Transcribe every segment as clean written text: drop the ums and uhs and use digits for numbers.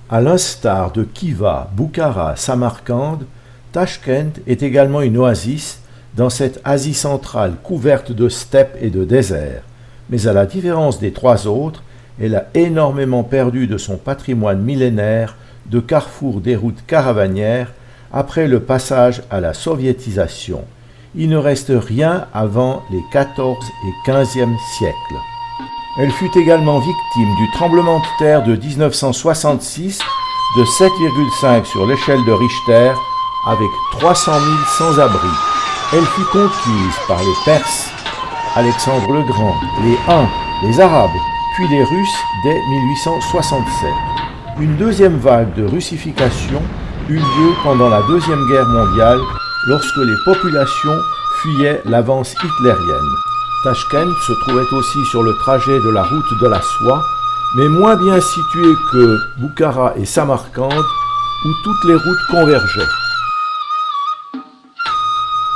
À l'instar de Khiva, Boukhara, Samarcande, Tachkent est également une oasis dans cette Asie centrale couverte de steppes et de déserts. Mais à la différence des trois autres, elle a énormément perdu de son patrimoine millénaire de carrefour des routes caravanières après le passage à la soviétisation. Il ne reste rien avant les 14 et 15e siècles. Elle fut également victime du tremblement de terre de 1966 de 7,5 sur l'échelle de Richter avec 300 000 sans-abri. Elle fut conquise par les Perses, Alexandre le Grand, les Huns, les Arabes, puis les Russes dès 1867. Une deuxième vague de russification eut lieu pendant la Deuxième Guerre mondiale lorsque les populations fuyaient l'avance hitlérienne. Tachkent se trouvait aussi sur le trajet de la route de la soie, mais moins bien situé que Boukhara et Samarcande, où toutes les routes convergeaient.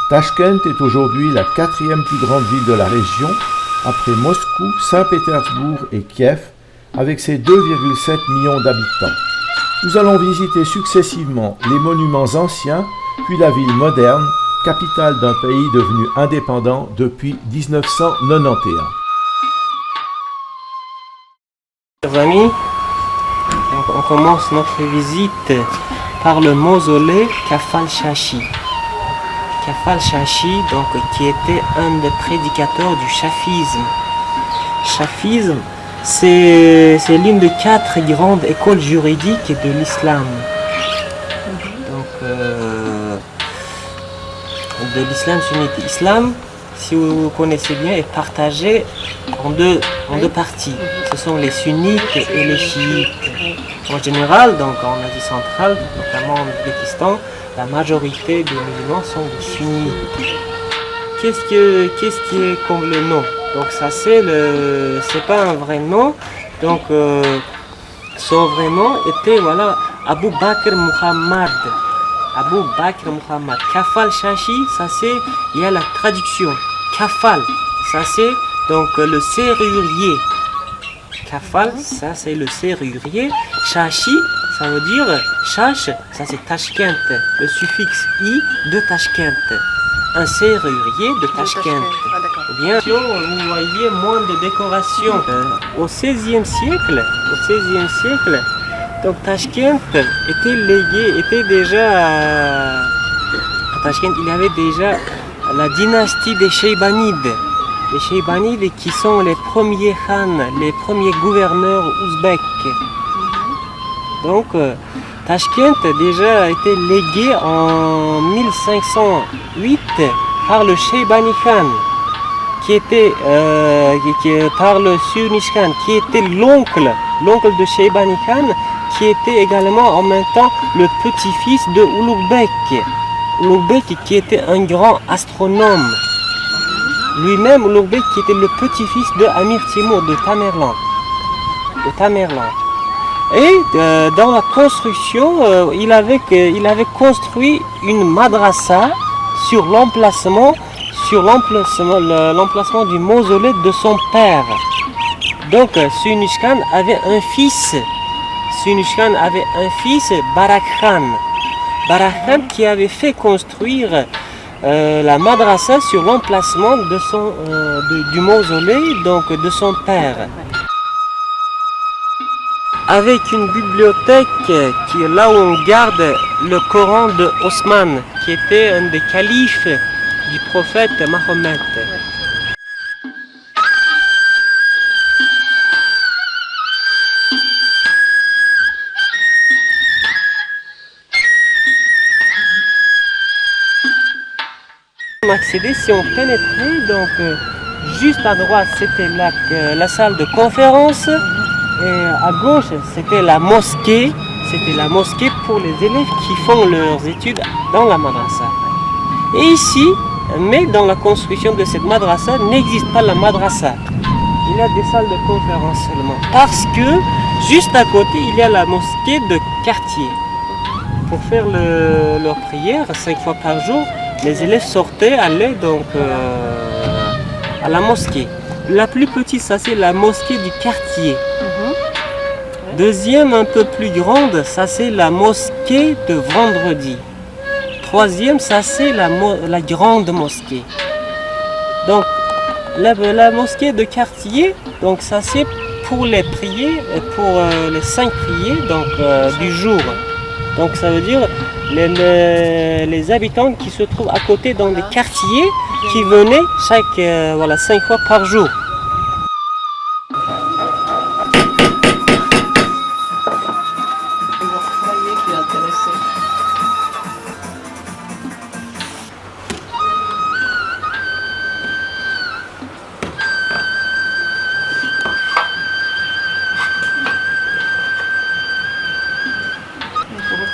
Tachkent est aujourd'hui la quatrième plus grande ville de la région, après Moscou, Saint-Pétersbourg et Kiev, avec ses 2,7 millions d'habitants. Nous allons visiter successivement les monuments anciens, puis la ville moderne, capitale d'un pays devenu indépendant depuis 1991. Chers amis, on commence notre visite par le mausolée Kafal Shashi. Kafal Shashi, donc, qui était un des prédicateurs du chafisme. Chafisme, c'est l'une des 4 grandes écoles juridiques de l'islam. Donc, de l'islam sunnite. L'islam, si vous connaissez bien, est partagé en deux parties. Ce sont les sunnites et les chiites. En général, donc en Asie centrale, notamment en Ouzbékistan, la majorité des musulmans sont des sunnites. Qu'est-ce qui est comme le nom? Donc ça c'est pas un vrai nom. Donc son vrai nom était voilà Abu Bakr Muhammad. Abu Bakr Muhammad. Kafal Shashi, ça c'est, il y a la traduction. Kafal, ça c'est donc le serrurier. Kafal, ça c'est le serrurier. Shashi, ça veut dire Shash, ça c'est Tachkent, le suffixe i de Tachkent. Un serrurier de Tachkent. Eh bien, vous voyez moins de décoration. Au XVIe siècle, donc Tachkent était déjà à Tachkent, il y avait déjà la dynastie des Cheybanides. Les Cheybanides qui sont les premiers khans, les premiers gouverneurs ouzbeks. Donc Tachkent déjà a été légué en 1508 par le Cheybani Khan, qui était par le Sunish Khan, qui était l'oncle de Cheybani Khan, qui était également en même temps le petit-fils de Ulugh Bek, qui était un grand astronome. Lui-même, Ulugh Bek, qui était le petit-fils de Amir Timur de Tamerlan. Et dans la construction, il avait construit une madrasa sur l'emplacement du mausolée de son père. Donc Sunish Khan avait un fils, Barak Khan, qui avait fait construire la madrasa sur l'emplacement du mausolée, donc de son père. Avec une bibliothèque qui est là où on garde le Coran de Osman, qui était un des califes du prophète Mahomet. On accédait, si on pénétrait, donc juste à droite c'était la salle de conférence. Et à gauche, c'était la mosquée pour les élèves qui font leurs études dans la madrasa. Et ici, mais dans la construction de cette madrasa, n'existe pas la madrasa. Il y a des salles de conférence seulement. Parce que, juste à côté, il y a la mosquée de quartier. Pour faire leur prière 5 fois par jour, les élèves allaient donc à la mosquée. La plus petite, ça c'est la mosquée du quartier. Deuxième, un peu plus grande, ça c'est la mosquée de Vendredi. Troisième, ça c'est la grande mosquée. Donc la mosquée de quartier, donc ça c'est pour les prières, pour les 5 prières donc, du jour. Donc ça veut dire les habitants qui se trouvent à côté dans des quartiers qui venaient chaque 5 fois par jour.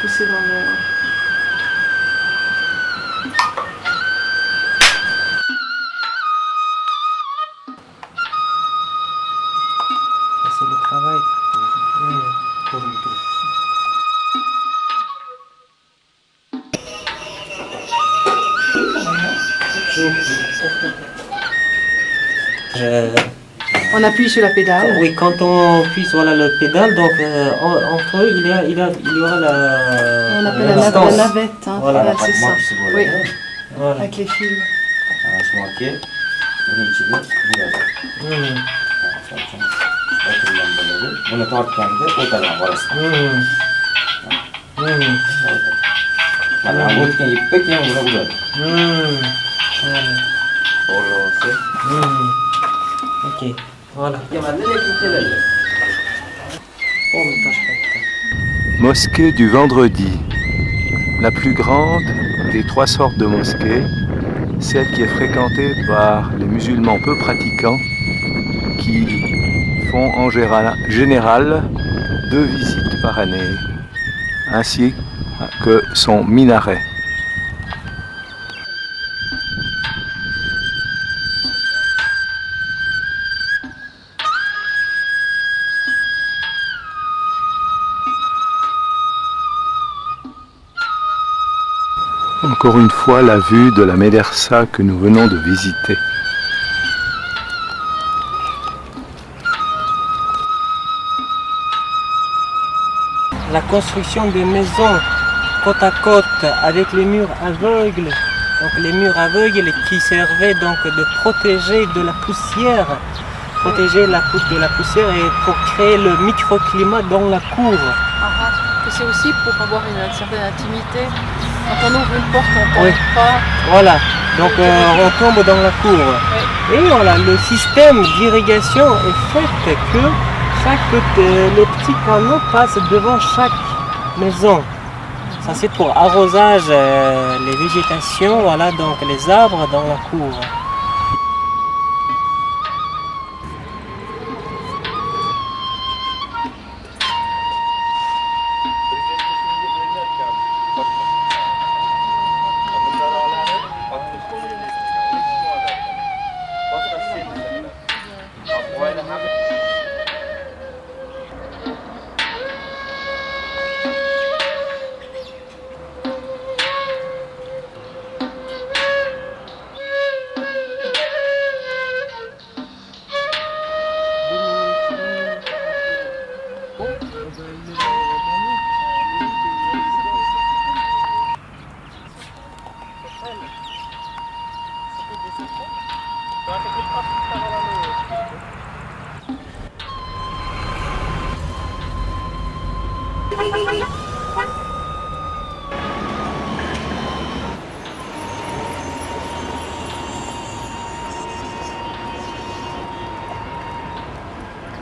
Pousser dans le... C'est le travail. On appuie sur la pédale. Oui, quand on puise le pédale, donc entre eux, il y aura la. On appelle la distance. navette. Hein. Voilà. Voilà, c'est ça. Oui, Voilà. avec les fils. Bunu tortganda o'tadan orasidan. Mana o'tgan ipga keyin uni uradi. To'g'ri. Ok, voilà. Mosquée du Vendredi, la plus grande des 3 sortes de mosquées, celle qui est fréquentée par les musulmans peu pratiquants qui font en général 2 visites par année, ainsi que son minaret. Encore une fois, la vue de la médersa que nous venons de visiter. La construction des maisons côte à côte avec les murs aveugles, donc les murs aveugles qui servaient donc de protéger de la poussière, de la poussière et pour créer le microclimat dans la cour. C'est aussi pour avoir une certaine intimité. Quand on ouvre une porte, on ne Oui. tombe pas. Voilà, donc on tombe dans la cour. Oui. Et voilà, le système d'irrigation est fait que les petits canaux passent devant chaque maison. Ça c'est pour arrosage les végétations, voilà, donc les arbres dans la cour.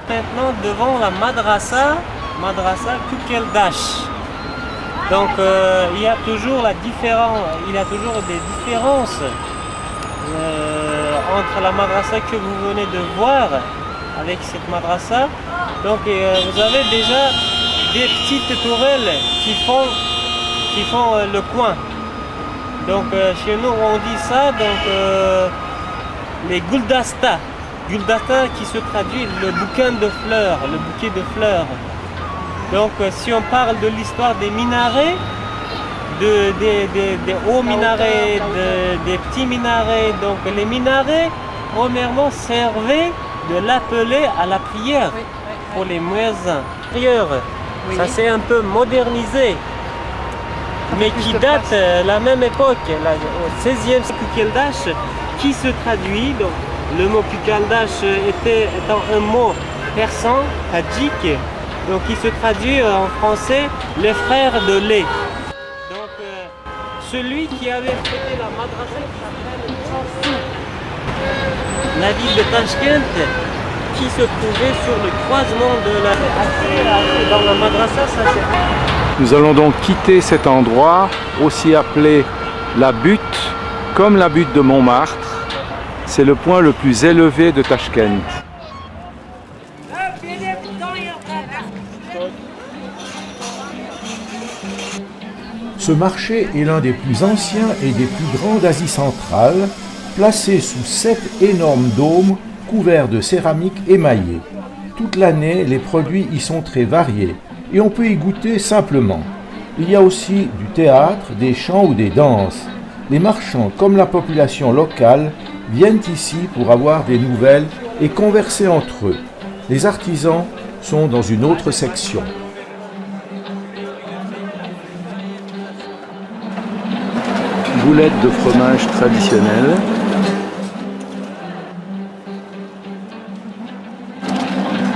Maintenant devant la madrasa Kukeldash. Donc il y a toujours des différences entre la madrasa que vous venez de voir avec cette madrasa. Donc vous avez déjà des petites tourelles qui font le coin. Donc chez nous on dit ça, donc les guldasta. Guldasta qui se traduit le bouquin de fleurs, le bouquet de fleurs. Donc si on parle de l'histoire des minarets, des hauts minarets, des petits minarets, donc les minarets premièrement servaient de l'appeler à la prière pour les muezzins. l'intérieur. Oui. Ça s'est un peu modernisé, mais plus qui de date place. la même époque, au XVIe siècle, Kukeldash, qui se traduit, donc le mot Kukeldash étant un mot persan, tadjik, donc qui se traduit en français les frères de lait. Donc celui qui avait fêté la madrasa qui s'appelle Chansou, la ville de Tashkent, qui se trouvait sur le croisement de la... Dans la madrasa, ça c'est... Nous allons donc quitter cet endroit, aussi appelé la butte, comme la butte de Montmartre. C'est le point le plus élevé de Tashkent. Ce marché est l'un des plus anciens et des plus grands d'Asie centrale, placé sous 7 énormes dômes couverts de céramique émaillée. Toute l'année, les produits y sont très variés et on peut y goûter simplement. Il y a aussi du théâtre, des chants ou des danses. Les marchands, comme la population locale, viennent ici pour avoir des nouvelles et converser entre eux. Les artisans sont dans une autre section. Boulettes de fromage traditionnelles.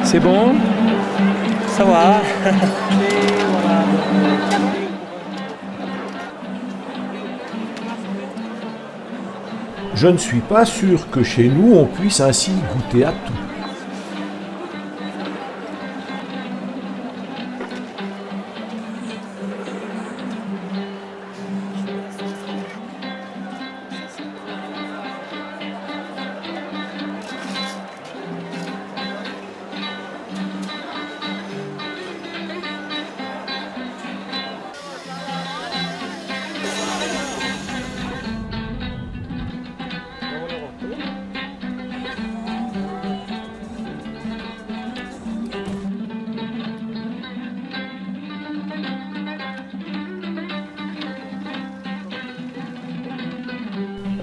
C'est bon? Ça va. Je ne suis pas sûr que chez nous on puisse ainsi goûter à tout.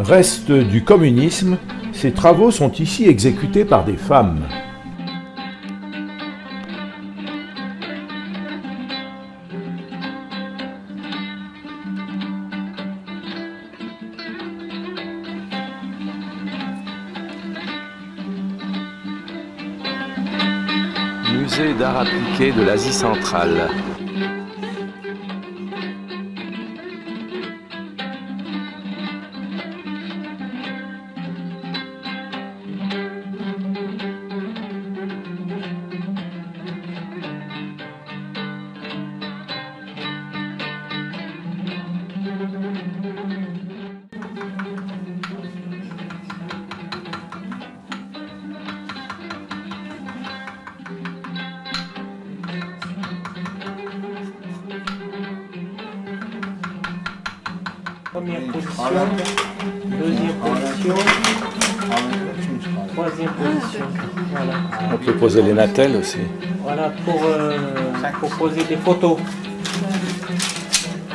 Reste du communisme, ces travaux sont ici exécutés par des femmes. Musée d'art appliqué de l'Asie centrale. Première position, deuxième position, troisième position. Voilà, On peut poser les natelles aussi. voilà pour poser des photos.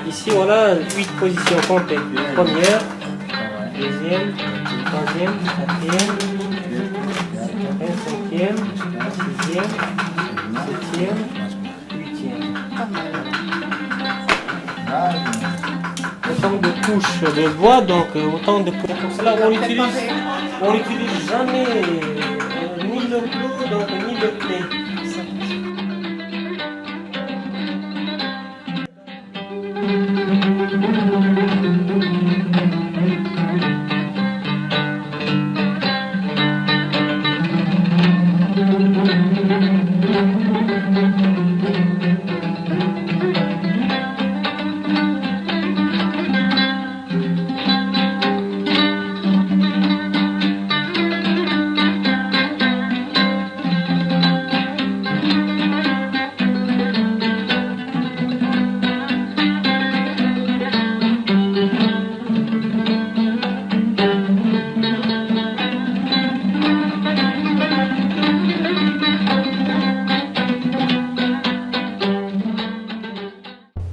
Ici, voilà 8 positions complètes. Première, deuxième, troisième, quatrième, cinquième, sixième, septième, huitième. Autant de touches de bois, donc autant de... Pour cela, on n'utilise jamais ni le clou, donc ni le clé.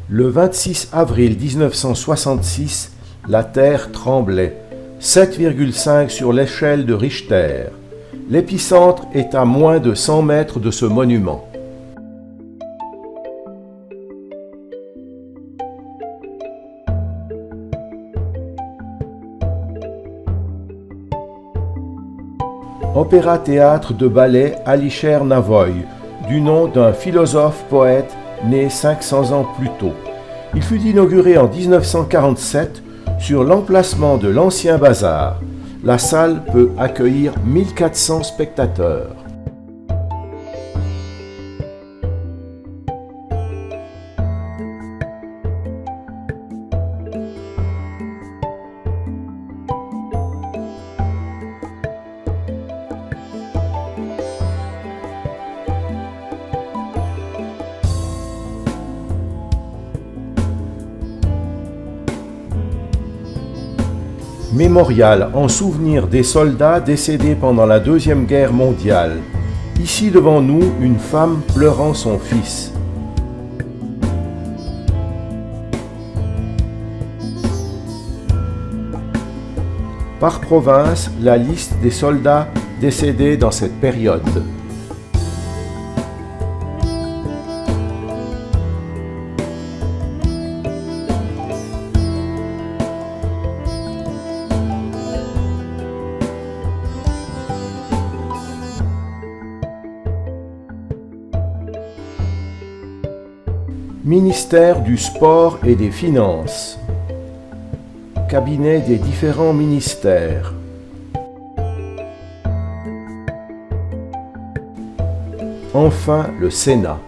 Le 26 avril 1966, la Terre tremblait, 7,5 sur l'échelle de Richter. L'épicentre est à moins de 100 mètres de ce monument. Opéra-théâtre de ballet Alisher Navoï, du nom d'un philosophe-poète né 500 ans plus tôt. Il fut inauguré en 1947 sur l'emplacement de l'ancien bazar. La salle peut accueillir 1400 spectateurs. Mémorial en souvenir des soldats décédés pendant la Deuxième Guerre mondiale. Ici devant nous, une femme pleurant son fils. Par province, la liste des soldats décédés dans cette période. Ministère du Sport et des Finances. Cabinet des différents ministères. Enfin, le Sénat.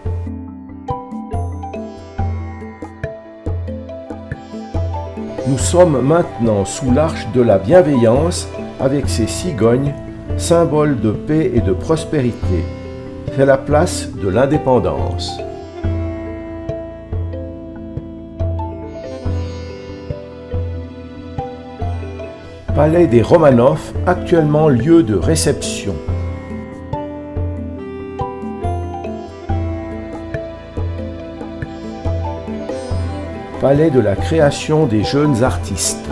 Nous sommes maintenant sous l'arche de la bienveillance avec ses cigognes, symbole de paix et de prospérité. C'est la place de l'indépendance. Palais des Romanov, actuellement lieu de réception. Palais de la création des jeunes artistes.